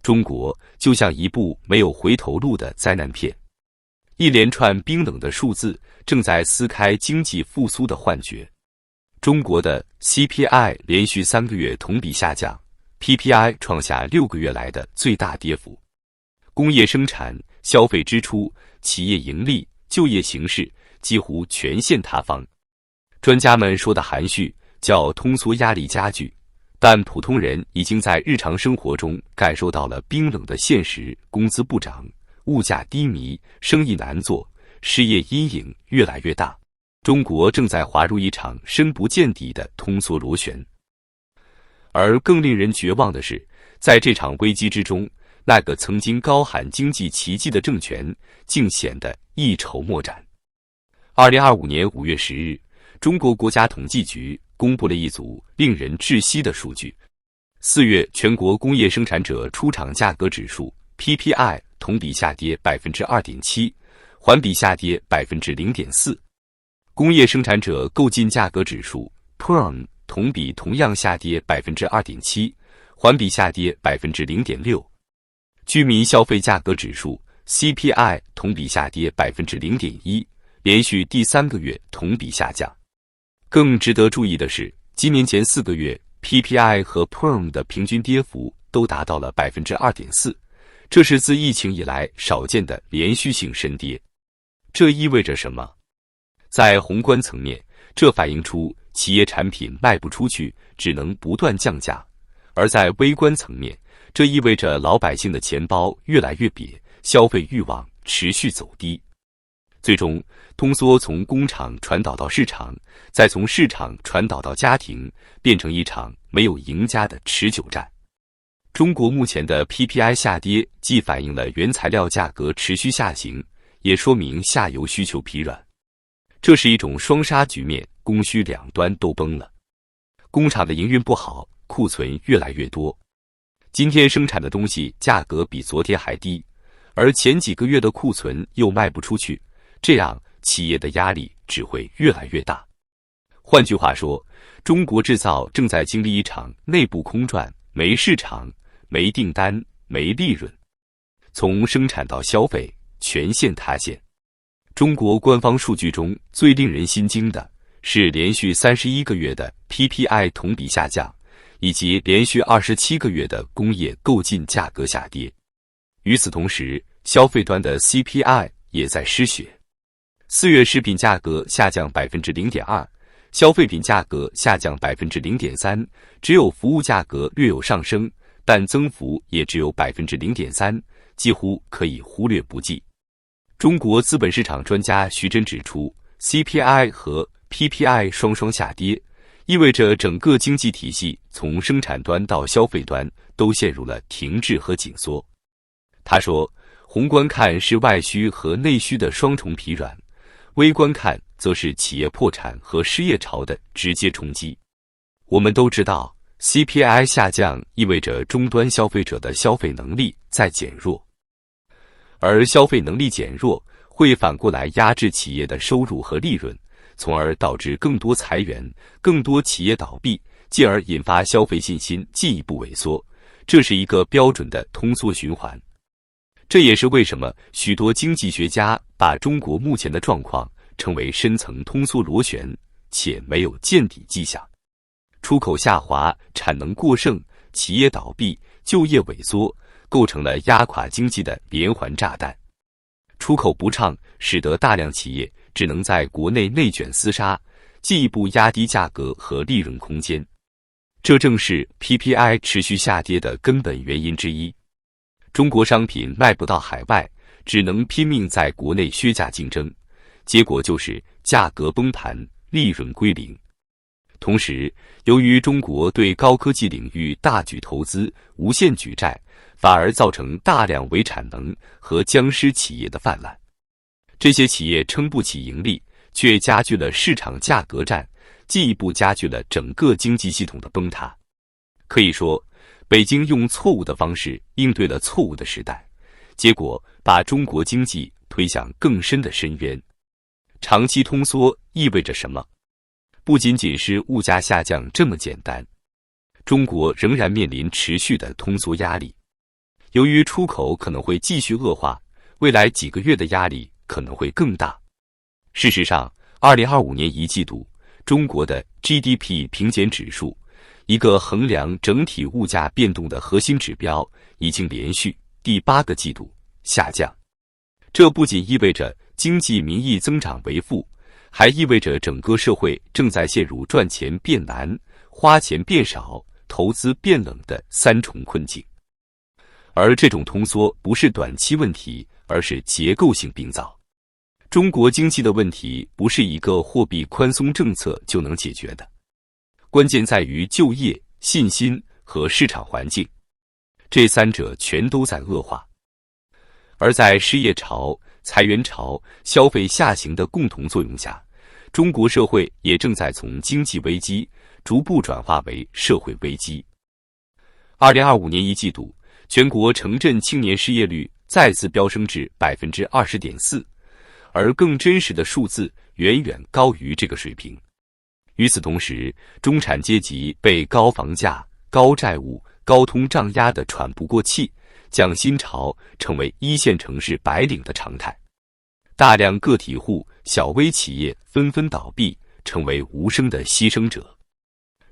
中国就像一部没有回头路的灾难片，一连串冰冷的数字正在撕开经济复苏的幻觉。中国的 CPI 连续3个月同比下降， PPI 创下6个月来的最大跌幅。工业生产、消费支出、企业盈利、就业形势几乎全线塌方。专家们说的含蓄，叫通缩压力加剧，但普通人已经在日常生活中感受到了冰冷的现实：工资不涨，物价低迷，生意难做，失业阴影越来越大。中国正在滑入一场深不见底的通缩螺旋。而更令人绝望的是，在这场危机之中，那个曾经高喊经济奇迹的政权竟显得一筹莫展。2025年5月10日，中国国家统计局公布了一组令人窒息的数据。4月全国工业生产者出厂价格指数 PPI 同比下跌 2.7%， 环比下跌 0.4%。工业生产者购进价格指数 PRM 同比同样下跌 2.7%， 环比下跌 0.6%。居民消费价格指数 CPI 同比下跌 0.1%， 连续第3个月同比下降。更值得注意的是，今年前4个月 PPI 和 PRM 的平均跌幅都达到了 2.4%， 这是自疫情以来少见的连续性深跌。这意味着什么？在宏观层面，这反映出企业产品卖不出去，只能不断降价；而在微观层面，这意味着老百姓的钱包越来越瘪，消费欲望持续走低。最终，通缩从工厂传导到市场，再从市场传导到家庭，变成一场没有赢家的持久战。中国目前的 PPI 下跌，既反映了原材料价格持续下行，也说明下游需求疲软。这是一种双杀局面，供需两端都崩了。工厂的营运不好，库存越来越多。今天生产的东西价格比昨天还低，而前几个月的库存又卖不出去，这样企业的压力只会越来越大。换句话说，中国制造正在经历一场内部空转，没市场，没订单，没利润，从生产到消费全线塌陷。中国官方数据中最令人心惊的是连续31个月的 PPI 同比下降，以及连续27个月的工业购进价格下跌。与此同时，消费端的 CPI 也在失血。4月食品价格下降 0.2%， 消费品价格下降 0.3%， 只有服务价格略有上升，但增幅也只有 0.3%， 几乎可以忽略不计。中国资本市场专家徐峥指出， CPI 和 PPI 双双下跌，意味着整个经济体系从生产端到消费端都陷入了停滞和紧缩。他说，宏观看是外需和内需的双重疲软，微观看则是企业破产和失业潮的直接冲击。我们都知道， CPI 下降意味着终端消费者的消费能力在减弱，而消费能力减弱会反过来压制企业的收入和利润，从而导致更多裁员，更多企业倒闭，进而引发消费信心进一步萎缩。这是一个标准的通缩循环。这也是为什么许多经济学家把中国目前的状况称为深层通缩螺旋，且没有见底迹象。出口下滑，产能过剩，企业倒闭，就业萎缩，构成了压垮经济的连环炸弹。出口不畅，使得大量企业只能在国内内卷厮杀，进一步压低价格和利润空间。这正是 PPI 持续下跌的根本原因之一。中国商品卖不到海外，只能拼命在国内削价竞争，结果就是价格崩盘，利润归零。同时，由于中国对高科技领域大举投资，无限举债，反而造成大量伪产能和僵尸企业的泛滥。这些企业撑不起盈利，却加剧了市场价格战，进一步加剧了整个经济系统的崩塌。可以说，北京用错误的方式应对了错误的时代，结果把中国经济推向更深的深渊。长期通缩意味着什么？不仅仅是物价下降这么简单，中国仍然面临持续的通缩压力。由于出口可能会继续恶化，未来几个月的压力可能会更大。事实上，2025年一季度，中国的 GDP 平减指数，一个衡量整体物价变动的核心指标，已经连续第8个季度下降。这不仅意味着经济名义增长为负，还意味着整个社会正在陷入赚钱变难、花钱变少、投资变冷的3重困境。而这种通缩不是短期问题，而是结构性病灶。中国经济的问题不是一个货币宽松政策就能解决的，关键在于就业、信心和市场环境，这3者全都在恶化。而在失业潮、裁员潮、消费下行的共同作用下，中国社会也正在从经济危机逐步转化为社会危机。2025年一季度，全国城镇青年失业率再次飙升至 20.4%， 而更真实的数字远远高于这个水平。与此同时，中产阶级被高房价、高债务、高通胀压得喘不过气，降薪潮成为1线城市白领的常态。大量个体户、小微企业纷纷倒闭，成为无声的牺牲者。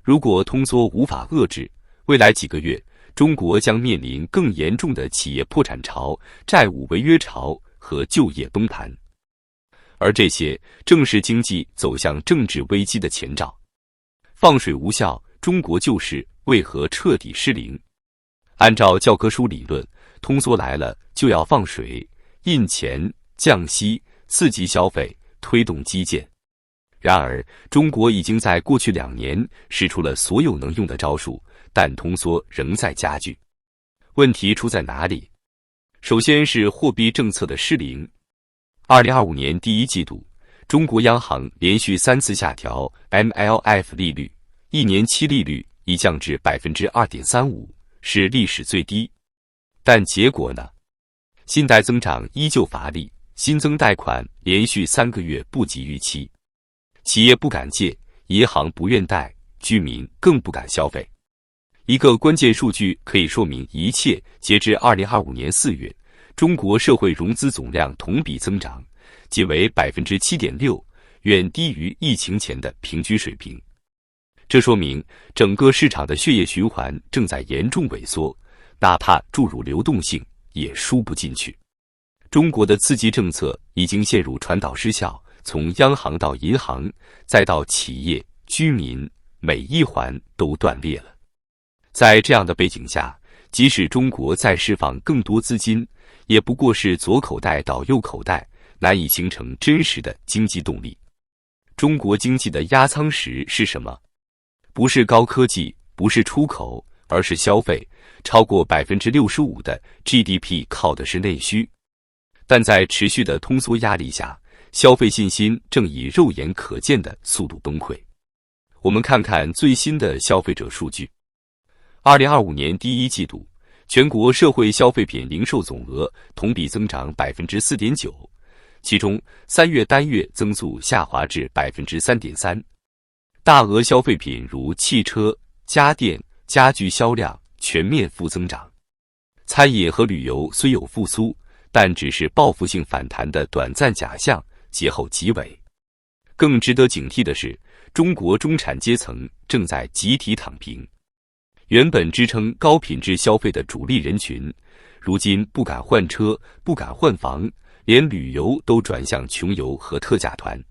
如果通缩无法遏制，未来几个月，中国将面临更严重的企业破产潮、债务违约潮和就业崩盘。而这些正是经济走向政治危机的前兆。放水无效，中国救市为何彻底失灵？按照教科书理论，通缩来了就要放水、印钱、降息、刺激消费、推动基建。然而，中国已经在过去2年使出了所有能用的招数，但通缩仍在加剧。问题出在哪里？首先是货币政策的失灵。2025年第1季度，中国央行连续3次下调 MLF 利率，1年期利率已降至 2.35%， 是历史最低。但结果呢？信贷增长依旧乏力，新增贷款连续3个月不及预期，企业不敢借，银行不愿贷，居民更不敢消费。一个关键数据可以说明一切。截至2025年4月，中国社会融资总量同比增长仅为 7.6%， 远低于疫情前的平均水平。这说明整个市场的血液循环正在严重萎缩，哪怕注入流动性也输不进去。中国的刺激政策已经陷入传导失效，从央行到银行，再到企业、居民，每一环都断裂了。在这样的背景下，即使中国再释放更多资金，也不过是左口袋倒右口袋，难以形成真实的经济动力。中国经济的压舱石是什么？不是高科技，不是出口，而是消费。超过 65% 的 GDP 靠的是内需。但在持续的通缩压力下，消费信心正以肉眼可见的速度崩溃。我们看看最新的消费者数据。2025年第1季度，全国社会消费品零售总额同比增长 4.9%， 其中3月单月增速下滑至 3.3%。大额消费品如汽车、家电、家具销量全面负增长。餐饮和旅游虽有复苏，但只是报复性反弹的短暂假象，节后即尾。更值得警惕的是，中国中产阶层正在集体躺平。原本支撑高品质消费的主力人群，如今不敢换车，不敢换房，连旅游都转向穷游和特价团。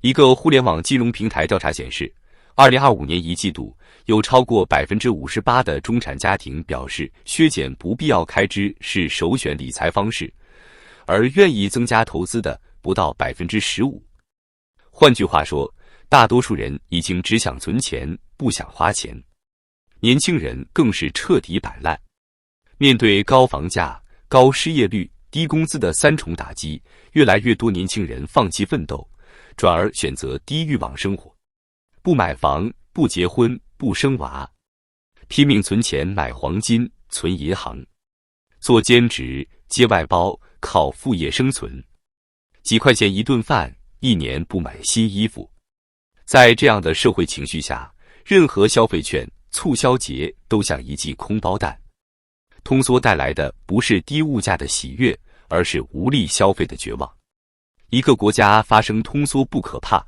一个互联网金融平台调查显示，2025年1季度，有超过 58% 的中产家庭表示削减不必要开支是首选理财方式，而愿意增加投资的不到 15%。换句话说，大多数人已经只想存钱，不想花钱。年轻人更是彻底摆烂。面对高房价、高失业率、低工资的3重打击，越来越多年轻人放弃奋斗，转而选择低欲望生活。不买房，不结婚，不生娃，拼命存钱买黄金、存银行，做兼职、接外包，靠副业生存。几块钱一顿饭，1年不买新衣服。在这样的社会情绪下，任何消费券、促销节都像一记空包弹。通缩带来的不是低物价的喜悦，而是无力消费的绝望。一个国家发生通缩不可怕，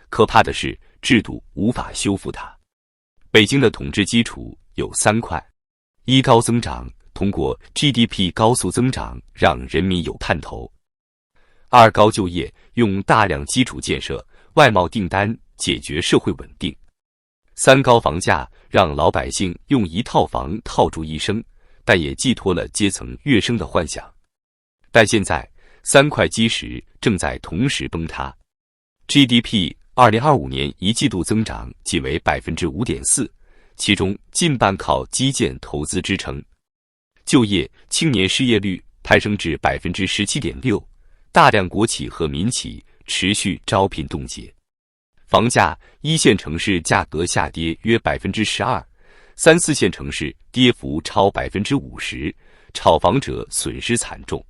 可怕的是制度无法修复它。北京的统治基础有3块：一、高增长，通过 GDP 高速增长让人民有盼头；二、高就业，用大量基础建设、外贸订单解决社会稳定；三、高房价，让老百姓用一套房套住一生，但也寄托了阶层跃升的幻想。但现在3块基石正在同时崩塌。GDP 2025年一季度增长仅为 5.4%， 其中近半靠基建投资支撑。就业，青年失业率攀升至 17.6%， 大量国企和民企持续招聘冻结。房价，一线城市价格下跌约 12%， 3、4线城市跌幅超 50%， 炒房者损失惨重。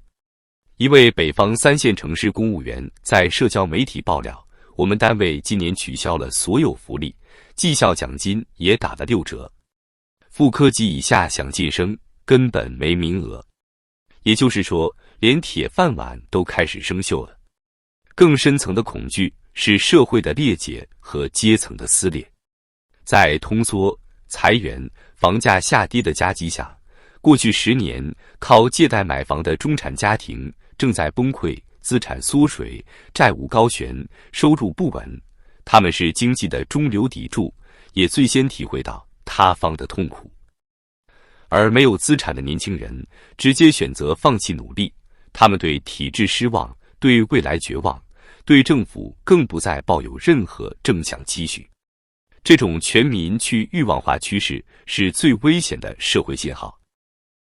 一位北方3线城市公务员在社交媒体爆料，我们单位今年取消了所有福利，绩效奖金也打了6折。副科级以下想晋升根本没名额，也就是说，连铁饭碗都开始生锈了。更深层的恐惧是社会的裂解和阶层的撕裂。在通缩、裁员、房价下跌的夹击下，过去10年靠借贷买房的中产家庭正在崩溃，资产缩水，债务高悬，收入不稳。他们是经济的中流砥柱，也最先体会到塌方的痛苦。而没有资产的年轻人直接选择放弃努力，他们对体制失望，对未来绝望，对政府更不再抱有任何正向期许。这种全民去欲望化趋势是最危险的社会信号。